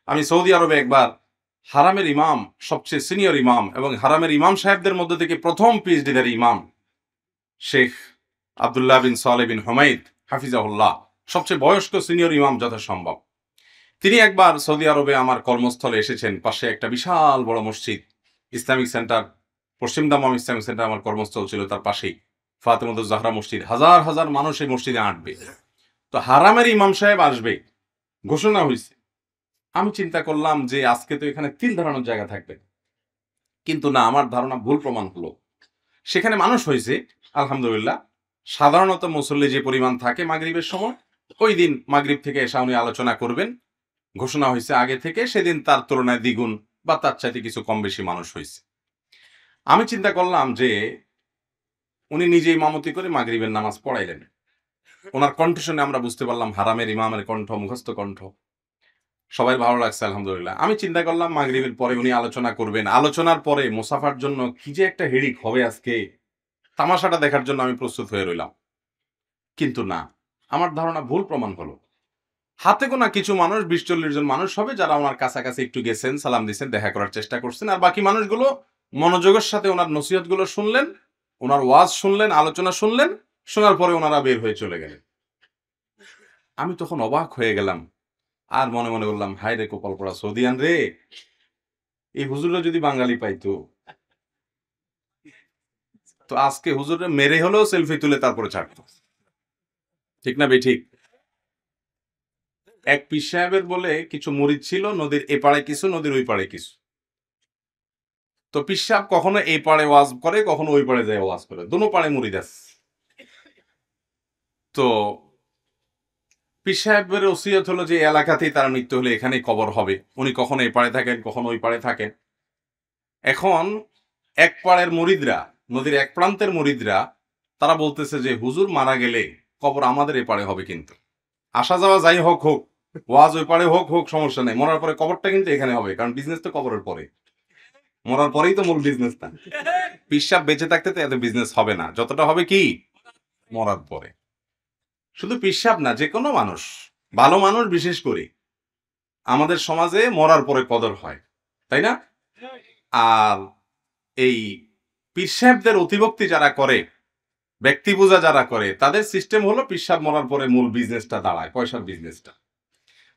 আমি সৌদি আরবে একবার হারামের ইমাম, সবচেয়ে সিনিয়র ইমাম এবং হারামের ইমাম সাহেবদের মধ্যে থেকে প্রথম পিএইচডিধারী ইমাম শেখ আব্দুল্লাহ বিন সালেহ বিন হুমাইদ হাফিজাহুল্লাহ, সবচেয়ে বয়স্ক সিনিয়র ইমাম যথাসম্ভব, তিনি একবার সৌদি আরবে আমার কর্মস্থলে এসেছেন। পাশে একটা বিশাল বড় মসজিদ, ইসলামিক সেন্টার, পশ্চিম দামাম ইসলামিক সেন্টার আমার কর্মস্থল ছিল, তার পাশেই ফাতেমাতুজ জাহরা মসজিদ। হাজার হাজার মানুষ এই মসজিদে আঁটবে, তো হারামের ইমাম সাহেব আসবে, ঘোষণা হয়েছে। আমি চিন্তা করলাম যে আজকে তো এখানে তিল ধরানোর জায়গা থাকবে, কিন্তু না, আমার ধারণা ভুল প্রমাণ হলো। সেখানে মানুষ হয়েছে আলহামদুলিল্লাহ। সাধারণত মুসল্লি যে পরিমাণ থাকে মাগরিবের সময়, ওই দিন মাগরিব থেকে এসে উনি আলোচনা করবেন, ঘোষণা হয়েছে আগে থেকে, সেদিন তার তুলনায় দ্বিগুণ বা তার চাইতে কিছু কম বেশি মানুষ হয়েছে। আমি চিন্তা করলাম যে উনি নিজেই ইমামতি করে মাগরিবের নামাজ পড়াইলেন। ওনার কণ্ঠ শুনে আমরা বুঝতে পারলাম হারামের ইমামের কণ্ঠ, মুখস্থ কণ্ঠ, সবাই ভালো লাগছে আলহামদুলিল্লাহ। আমি চিন্তা করলাম মাগরিবের পরে উনি আলোচনা করবেন, আলোচনার পরে মুসাফার জন্য কি যে একটা হিড়িক হবে আজকে, তামাশাটা দেখার জন্য আমি প্রস্তুত হয়ে রইলাম। কিন্তু না, আমার ধারণা ভুল প্রমাণ হলো। হাতে গোনা কিছু মানুষ, 20-40 জন মানুষ হবে যারা ওনার কাছাকাছি একটু গেছেন, সালাম দিচ্ছেন, দেখা করার চেষ্টা করছেন, আর বাকি মানুষগুলো মনোযোগের সাথে ওনার নসিহত গুলো শুনলেন, ওনার ওয়াজ শুনলেন, আলোচনা শুনলেন, শোনার পরে ওনারা বের হয়ে চলে গেলেন। আমি তখন অবাক হয়ে গেলাম, আর মনে মনে বললাম, হায় রে কপাল পড়া সৌদিয়ান রে, এই হুজুররা যদি বাঙালি পাইতো, তো আজকে হুজুরে মেরে হলেও সেলফি তুলে তারপরে ছাড়তো। ঠিক না বেঠিক? এক পীর সাহেবের বলে কিছু মুরিদ ছিল, নদীর এপারে কিছু, নদীর ওই পারে কিছু। তো পীর সাহেব কখনো এই পারে ওয়াজ করে, কখনো ওই পারে যায় ওয়াজ করে, দুনো পারে মুরিদ আছে। তো পীর সাহেবের ওসিয়ত হলো যে এলাকাতেই তার মৃত্যু হলে এখানেই কবর হবে। উনি কখনো এই পারে থাকেন, কখনো ওই পারে থাকেন। এখন এক পাড়ের মুরিদরা, নদীর এক প্রান্তের মুরিদরা, তারা বলতেছে যে হুজুর মারা গেলে কবর আমাদের এই পারে হবে, কিন্তু আসা যাওয়া যাই হোক হোক, ওয়াজ ওই পারে হোক হোক, সমস্যা নেই, মরার পরে কবরটা কিন্তু এখানে হবে, কারণ বিজনেস তো কবরের পরে, মরার পরেই তো মূল বিজনেস না। পীর সাহেব বেঁচে থাকতে তো এত বিজনেস হবে না, যতটা হবে কি মরার পরে। শুধু পীর সাহেব না, যে কোনো মানুষ, ভালো মানুষ বিশেষ করে আমাদের সমাজে মরার পরে কদর হয়, তাই না? আর এই পীর সাহেবদের অতিভক্তি যারা করে, ব্যক্তি পূজা যারা করে, তাদের সিস্টেম হলো পীর সাহেব মরার পরে মূল বিজনেসটা দাঁড়ায়, পয়সার বিজনেসটা।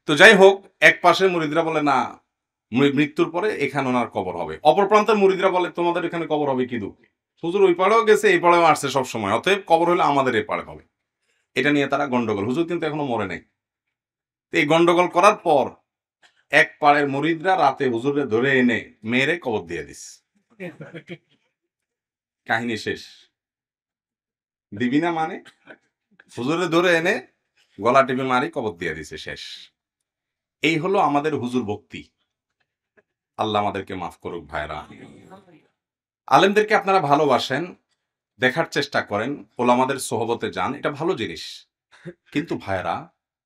তো যাই হোক, এক পাশের মুরিদরা বলে না, মৃত্যুর পরে এখানে ওনার কবর হবে। অপর প্রান্তের মুরিদরা বলে তোমাদের এখানে কবর হবে কি দুঃখ, হুজুর ওই পাড়েও গেছে, এই পাড়েও আসছে সব সময়, অতএব কবর হলে আমাদের এই পাড়ে হবে। এটা নিয়ে তারা গন্ডগোল, হুজুর কিন্তু এখনো মরে নাই। এই গন্ডগোল করার পর এক পাড়ের মুরিদরা রাতে হুজুরে ধরে এনে মেরে কবর দিয়ে দিস। কাহিনী শেষ। দিবি না মানে, হুজুরে ধরে এনে গলা টিপে মারি কবর দিয়ে দিছে, শেষ। এই হলো আমাদের হুজুর ভক্তি। আল্লাহ আমাদেরকে মাফ করুক ভাইরা। আলেমদেরকে আপনারা ভালোবাসেন, দেখার চেষ্টা করেন, ওলামাদের সোহবতে যান, এটা ভালো জিনিস। কিন্তু ভাইরা,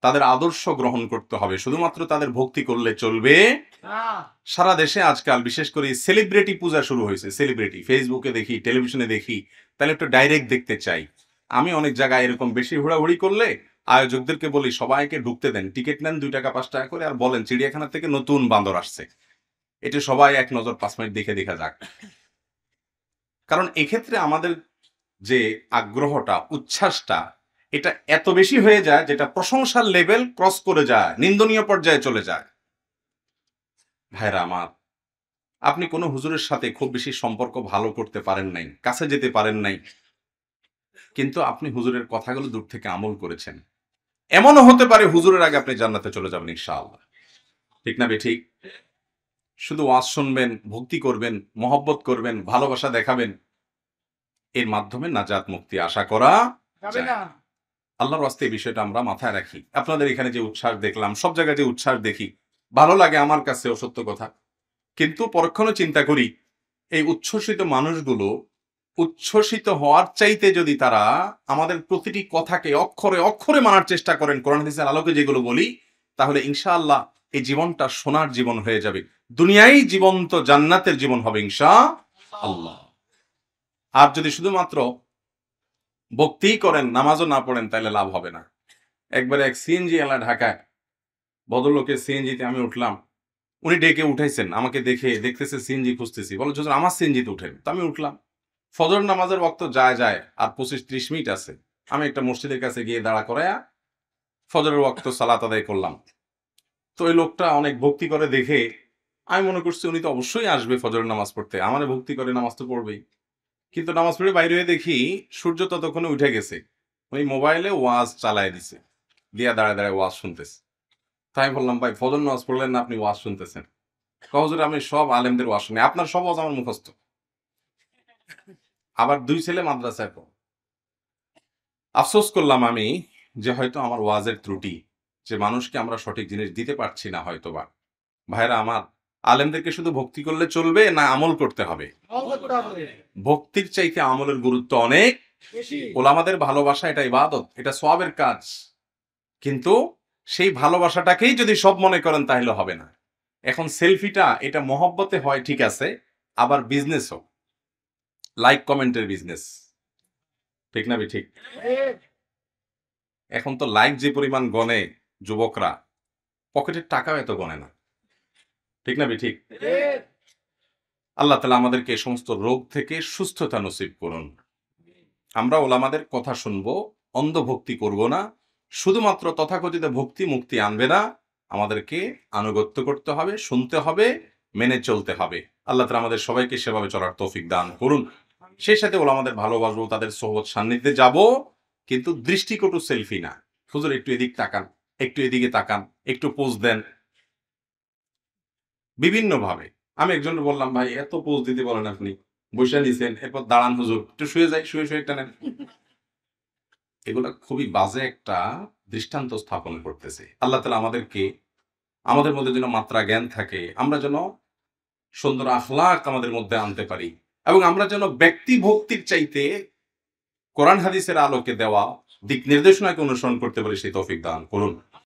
তাদের আদর্শ গ্রহণ করতে হবে, শুধুমাত্র তাদের ভক্তি করলে চলবে। সারা দেশে আজকাল বিশেষ করে সেলিব্রিটি পূজা শুরু হয়েছে। সেলিব্রিটি ফেসবুকে দেখি, টেলিভিশনে দেখি, তাহলে একটু ডাইরেক্ট দেখতে চাই। আমি অনেক জায়গায় এরকম বেশি হুড়াহুড়ি করলে আয়োজকদেরকে বলি সবাইকে ঢুকতে দেন, টিকিট নেন 2 টাকা 5 টাকা করে, আর বলেন চিড়িয়াখানা থেকে নতুন বান্দর আসছে, এটা সবাই এক নজর 5 মিনিট দেখে দেখা যাক। কারণ এক্ষেত্রে আমাদের যে আগ্রহটা, উচ্ছ্বাসটা, এটা এত বেশি হয়ে যায় যেটা প্রশংসার লেভেল ক্রস করে যায়, নিন্দনীয় পর্যায়ে চলে যায়। ভাইরা আমার, আপনি কোনো হুজুরের সাথে খুব বেশি সম্পর্ক ভালো করতে পারেন নাই, কাছে যেতে পারেন নাই, কিন্তু আপনি হুজুরের কথাগুলো দূর থেকে আমল করেছেন। এমনও হতে পারে হুজুরের আগে আপনি জান্নাতে চলে যাবেন ইনশাআল্লাহ। ঠিক না বেঠিক? শুধু ওয়াজ শুনবেন, ভক্তি করবেন, মহব্বত করবেন, ভালোবাসা দেখাবেন, এর মাধ্যমে নাজাত মুক্তি আশা করা যাবে না। আল্লাহর ওয়াস্তে এই বিষয়টা আমরা মাথায় রাখি। আপনাদের এখানে যে উচ্ছ্বাস দেখলাম, সব জায়গায় যে উচ্ছ্বাস দেখি, ভালো লাগে আমার কাছেও, সত্য কথা। কিন্তু পরক্ষণে চিন্তা করি, এই উচ্ছ্বসিত মানুষগুলো উচ্ছ্বসিত হওয়ার চাইতে যদি তারা আমাদের প্রতিটি কথাকে অক্ষরে অক্ষরে মানার চেষ্টা করেন, কোরআন হাদিসের আলোকে যেগুলো বলি, তাহলে ইনশাআল্লাহ এই জীবনটা সোনার জীবন হয়ে যাবে, দুনিয়ায় জীবন্ত জান্নাতের জীবন হবে ইনশাআল্লাহ। আর যদি শুধুমাত্র ভক্তিই করেন, নামাজও না পড়েন, তাহলে লাভ হবে না। একবারে এক সিএনজি এলা ঢাকায়, ভদ্রলোকের সিএনজিতে আমি উঠলাম, উনি ডেকে উঠাইছেন, আমাকে দেখতেছে সিএনজি খুঁজতেছি, বলো হুজুর আমার সিএনজিতে উঠেন। তো আমি উঠলাম। ফজর নামাজের ওয়াক্ত যায় আর 25-30 মিনিট আছে। আমি একটা মসজিদের কাছে গিয়ে দাঁড়া করায়া ফজরের ওয়াক্ত সালাত আদায় করলাম। তো ওই লোকটা অনেক ভক্তি করে দেখে আমি মনে করছি উনি তো অবশ্যই আসবে ফজরের নামাজ পড়তে, আমারে ভক্তি করে নামাজ তো পড়বেই। কিন্তু নামাজ পড়ে বাইরে হয়ে দেখি সূর্য ততক্ষণে উঠে গেছে। ওই মোবাইলে ওয়াজ চালায় দিছে, দিয়া দাঁড়ায় ওয়াজ শুনতেছে। তাই আমি বললাম, ভাই ফজর নামাজ পড়লেন না, আপনি ওয়াজ শুনতেছেন? হুজুর আমি সব আলেমদের ওয়াজ শুনি, আপনার সব ওয়াজ আমার মুখস্থ। আবার 2 ছেলে মাদ্রাসায় পড়ে। আফসোস করলাম আমি যে হয়তো আমার ওয়াজের ত্রুটি, যে মানুষকে আমরা সঠিক জিনিস দিতে পারছি না হয়তোবা। ভাইরা আমার, আলেমদেরকে শুধু ভক্তি করলে চলবে না আমল করতে হবে? ভক্তির চাইতে আমলের গুরুত্ব অনেক ওলামাদের ভালোবাসা, এটা ইবাদত, এটা সওয়াবের কাজ। কিন্তু সেই ভালোবাসাটাকেই যদি সব মনে করেন তাহলে হবে না। এখন সেলফিটা এটা মহব্বতে হয় ঠিক আছে, আবার বিজনেসও, লাইক কমেন্টের বিজনেস, ঠিক না ঠিক? এখন তো লাইক যে পরিমাণ গনে যুবকরা, পকেটের টাকাও এত গনে না, ঠিক না ঠিক? আল্লাহ তাআলা আমাদেরকে এই সমস্ত রোগ থেকে সুস্থতা নসিব করুন। আমরা ওলামাদের কথা শুনবো, অন্ধভক্তি করব না। শুধুমাত্র তথাকথিত ভক্তি মুক্তি আনবে না, আমাদেরকে আনুগত্য করতে হবে, শুনতে হবে, মেনে চলতে হবে। আল্লাহ তাআলা আমাদের সবাইকে সেভাবে চলার তৌফিক দান করুন। সেই সাথে ওলামাদের ভালোবাসবো, তাদের সোহবত সান্নিধ্যে যাব, কিন্তু দৃষ্টিকটু সেলফি না। হুজুর একটু এদিক তাকান, একটু এদিকে তাকান, একটু পোজ দেন বিভিন্নভাবে। আমি একজনকে বললাম, ভাই এত পোজ দিতে বলেন আপনি, বসে নিছেন, এরপর দাঁড়ান হুজুর, একটু শুয়ে যাই, শুয়ে একটা নেন। এগুলা খুবই বাজে একটা দৃষ্টান্ত স্থাপন করতেছে। আল্লাহ তাআলা আমাদেরকে, আমাদের মধ্যে যেন মাত্রা জ্ঞান থাকে, আমরা যেন সুন্দর আখলাক আমাদের মধ্যে আনতে পারি, এবং আমরা যেন ব্যক্তি ভক্তির চাইতে কোরআন হাদিসের আলোকে দেওয়া দিক নির্দেশনাকে অনুসরণ করতে পারি, সেই তৌফিক দান করুন।